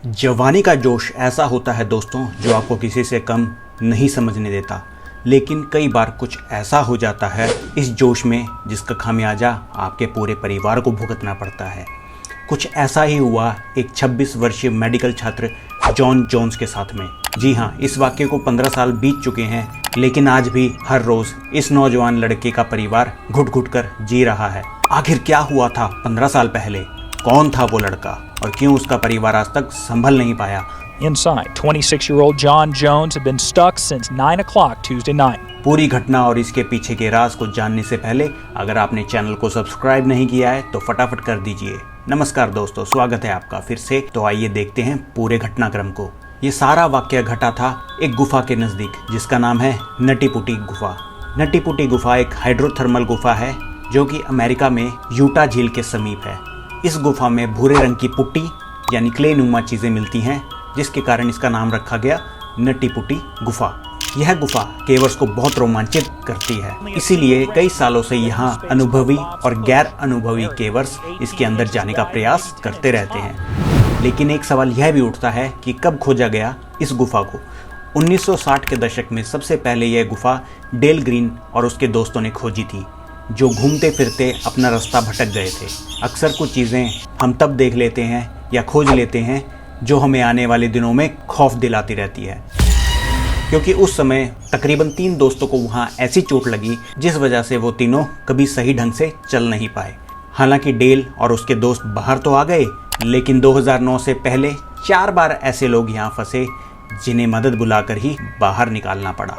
जवानी का जोश ऐसा होता है दोस्तों जो आपको किसी से कम नहीं समझने देता, लेकिन कई बार कुछ ऐसा हो जाता है इस जोश में जिसका खामियाजा आपके पूरे परिवार को भुगतना पड़ता है। कुछ ऐसा ही हुआ एक 26 वर्षीय मेडिकल छात्र जॉन जोन्स के साथ में। जी हाँ, इस वाक्य को 15 साल बीत चुके हैं, लेकिन आज भी हर रोज इस नौजवान लड़के का परिवार घुट घुट कर जी रहा है। आखिर क्या हुआ था 15 साल पहले? कौन था वो लड़का और क्यों उसका परिवार आज तक संभल नहीं पाया? Inside, 26-year-old John Jones had been stuck since 9 o'clock Tuesday night. पूरी घटना और इसके पीछे के राज को जानने से पहले अगर आपने चैनल को सब्सक्राइब नहीं किया है तो फटाफट कर दीजिए। नमस्कार दोस्तों, स्वागत है आपका फिर से। तो आइए देखते हैं पूरे घटनाक्रम को। ये सारा वाकया घटा था एक गुफा के नजदीक जिसका नाम है नटी पुटी गुफा। नटी पुटी गुफा एक हाइड्रोथर्मल गुफा है जो कि अमेरिका में यूटा झील के समीप है। इस गुफा में भूरे रंग की पुट्टी यानी क्ले नुमा चीजें मिलती हैं, जिसके कारण इसका नाम रखा गया नटी पुटी गुफा। यह गुफा केवर्स को बहुत रोमांचित करती है, इसीलिए कई सालों से यहाँ अनुभवी और गैर अनुभवी केवर्स इसके अंदर जाने का प्रयास करते रहते हैं। लेकिन एक सवाल यह भी उठता है कि कब खोजा गया इस गुफा को। 1960 के दशक में सबसे पहले यह गुफा डेल ग्रीन और उसके दोस्तों ने खोजी थी, जो घूमते फिरते अपना रास्ता भटक गए थे। अक्सर कुछ चीज़ें हम तब देख लेते हैं या खोज लेते हैं जो हमें आने वाले दिनों में खौफ दिलाती रहती है, क्योंकि उस समय तकरीबन 3 दोस्तों को वहाँ ऐसी चोट लगी जिस वजह से वो तीनों कभी सही ढंग से चल नहीं पाए। हालांकि डेल और उसके दोस्त बाहर तो आ गए, लेकिन 2009 से पहले 4 बार ऐसे लोग यहाँ फंसे जिन्हें मदद बुलाकर ही बाहर निकालना पड़ा।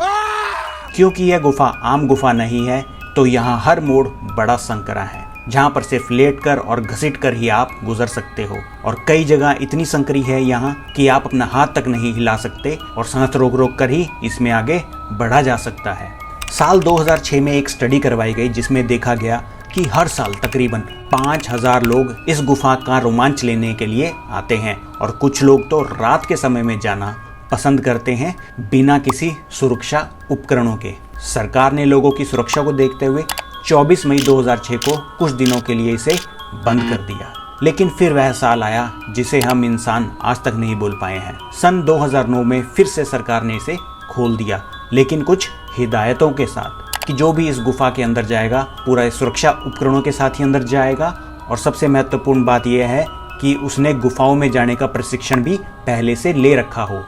क्योंकि यह गुफा आम गुफा नहीं है, तो यहाँ हर मोड़ बड़ा संकरा है, जहाँ पर सिर्फ लेटकर और घसीटकर ही आप गुजर सकते हो। और कई जगह इतनी संकरी है यहाँ कि आप अपना हाथ तक नहीं हिला सकते और सांस रोक रोक कर ही इसमें आगे बढ़ा जा सकता है। साल 2006 में एक स्टडी करवाई गई जिसमें देखा गया कि हर साल तकरीबन 5000 लोग इस गुफा का रोमांच लेने के लिए आते हैं, और कुछ लोग तो रात के समय में जाना पसंद करते हैं बिना किसी सुरक्षा उपकरणों के। सरकार ने लोगों की सुरक्षा को देखते हुए 24 मई 2006 को कुछ दिनों के लिए इसे बंद कर दिया। लेकिन फिर वह साल आया जिसे हम इंसान आज तक नहीं भूल पाए हैं। सन 2009 में फिर से सरकार ने इसे खोल दिया, लेकिन कुछ हिदायतों के साथ कि जो भी इस गुफा के अंदर जाएगा पूरा सुरक्षा उपकरणों के साथ ही अंदर जाएगा। और सबसे महत्वपूर्ण बात यह है कि उसने गुफाओं में जाने का प्रशिक्षण भी पहले से ले रखा हो।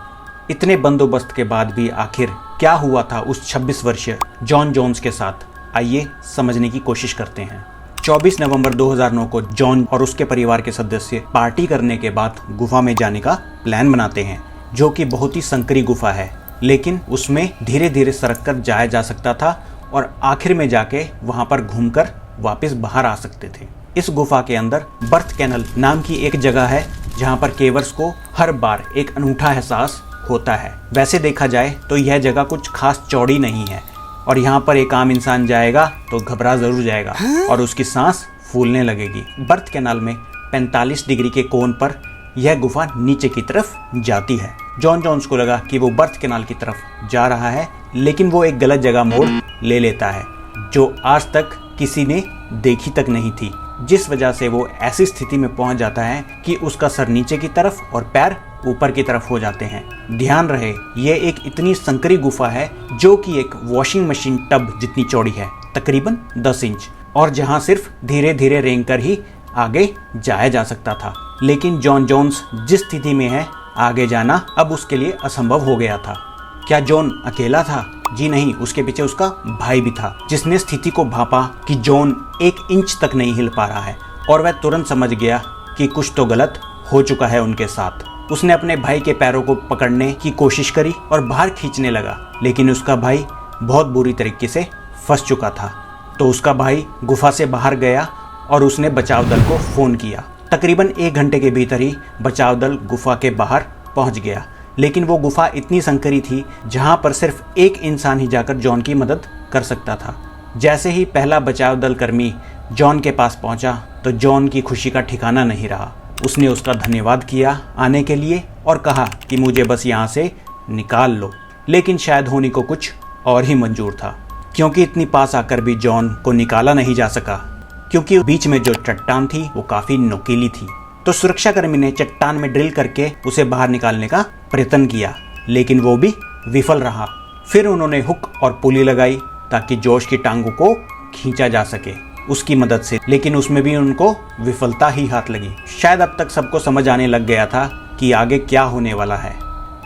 इतने बंदोबस्त के बाद भी आखिर क्या हुआ था उस 26 वर्षीय जॉन जोन्स के साथ, आइए समझने की कोशिश करते हैं। 24 नवंबर 2009 को जॉन और उसके परिवार के सदस्य पार्टी करने के बाद गुफा में जाने का प्लान बनाते हैं, जो कि बहुत ही संकरी गुफा है, लेकिन उसमें धीरे धीरे सरक कर जाया जा सकता था और आखिर में जाके वहां पर घूमकर वापस बाहर आ सकते थे। इस गुफा के अंदर बर्थ कैनल नाम की एक जगह है जहां पर केवर्स को हर बार एक अनूठा एहसास होता है। वैसे देखा जाए तो यह जगह कुछ खास चौड़ी नहीं है और यहाँ पर एक आम इंसान जाएगा तो घबरा जरूर जाएगा और उसकी सांस फूलने लगेगी। बर्थ कैनाल में 45 डिग्री के कोण पर यह गुफा नीचे की तरफ जाती है। जॉन जोन्स को लगा कि वो बर्थ कैनाल की तरफ जा रहा है, लेकिन वो एक गलत जगह मोड़ ले लेता है जो आज तक किसी ने देखी तक नहीं थी, जिस वजह से वो ऐसी स्थिति में पहुंच जाता है कि उसका सर नीचे की तरफ और पैर ऊपर की तरफ हो जाते हैं। ध्यान रहे, ये एक इतनी संकरी गुफा है जो कि एक वॉशिंग मशीन टब जितनी चौड़ी है, तकरीबन 10 इंच, और जहां सिर्फ धीरे धीरे रेंग कर ही आगे जाया जा सकता था। लेकिन जॉन जोन्स जिस स्थिति में है, आगे जाना अब उसके लिए असंभव हो गया था। क्या जॉन अकेला था? जी नहीं, उसके पीछे उसका भाई भी था, जिसने स्थिति को भांपा कि जॉन 1 इंच तक नहीं हिल पा रहा है, और वह तुरंत समझ गया कि कुछ तो गलत हो चुका है उनके साथ। उसने अपने भाई के पैरों को पकड़ने की कोशिश करी और बाहर खींचने लगा, लेकिन उसका भाई बहुत बुरी तरीके से फंस चुका था। तो उसका भाई गुफा से बाहर गया और उसने बचाव दल को फोन किया। तकरीबन 1 घंटे के भीतर ही बचाव दल गुफा के बाहर पहुंच गया, लेकिन वो गुफा इतनी संकरी थी जहां पर सिर्फ एक इंसान ही जाकर जॉन की मदद कर सकता था। जैसे ही पहला बचाव दल कर्मी जॉन के पास पहुंचा तो जॉन की खुशी का ठिकाना नहीं रहा। उसने उसका धन्यवाद किया आने के लिए और कहा कि मुझे बस यहाँ से निकाल लो, लेकिन शायद होनी को कुछ और ही मंजूर था, क्योंकि इतनी पास आकर भी जॉन को निकाला नहीं जा सका, क्योंकि बीच में जो चट्टान थी वो काफ़ी नुकीली थी। तो सुरक्षाकर्मी ने चट्टान में ड्रिल करके उसे बाहर निकालने का प्रयत्न किया, लेकिन वो भी विफल रहा। फिर उन्होंने हुक और पुली लगाई ताकि जोश की टांगों को खींचा जा सके उसकी मदद से, लेकिन उसमें भी उनको विफलता ही हाथ लगी। शायद अब तक सबको समझ आने लग गया था कि आगे क्या होने वाला है।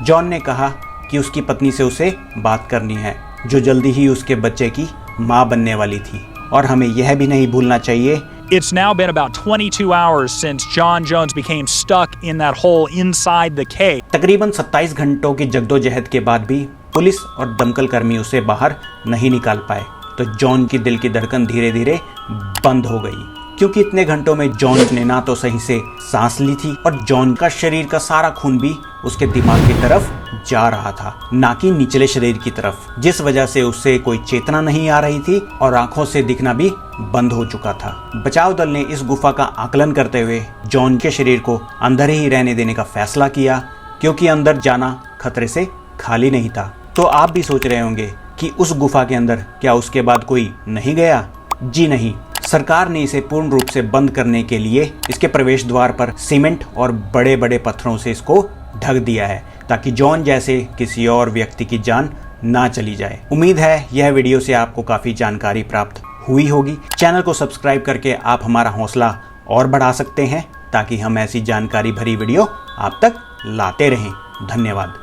जॉन ने कहा कि उसकी पत्नी से उसे बात करनी है, जो जल्दी ही उसके बच्चे की माँ बनने वाली थी। और हमें यह भी नहीं भूलना चाहिए, It's now been about 22 hours since John Jones became stuck in that hole inside the cave. तकरीबन 27 घंटों की जद्दोजहद के बाद भी पुलिस और दमकल कर्मी उसे बाहर नहीं निकाल पाए। तो जॉन की दिल की धड़कन धीरे धीरे बंद हो गई, क्योंकि इतने घंटों में जॉन ने ना तो सही से सांस ली थी और जॉन का शरीर का सारा खून भी उसके दिमाग की तरफ जा रहा था, ना कि निचले शरीर की तरफ, जिस वजह से उससे कोई चेतना नहीं आ रही थी और आंखों से दिखना भी बंद हो चुका था। बचाव दल ने इस गुफा का आकलन करते हुए जॉन के शरीर को अंदर ही रहने देने का फैसला किया, क्योंकि अंदर जाना खतरे से खाली नहीं था। तो आप भी सोच रहे होंगे कि उस गुफा के अंदर क्या उसके बाद कोई नहीं गया? जी नहीं, सरकार ने इसे पूर्ण रूप से बंद करने के लिए इसके प्रवेश द्वार पर सीमेंट और बड़े बड़े पत्थरों से इसको ढक दिया है, ताकि जॉन जैसे किसी और व्यक्ति की जान ना चली जाए। उम्मीद है यह वीडियो से आपको काफ़ी जानकारी प्राप्त हुई होगी। चैनल को सब्सक्राइब करके आप हमारा हौसला और बढ़ा सकते हैं, ताकि हम ऐसी जानकारी भरी वीडियो आप तक लाते रहें। धन्यवाद।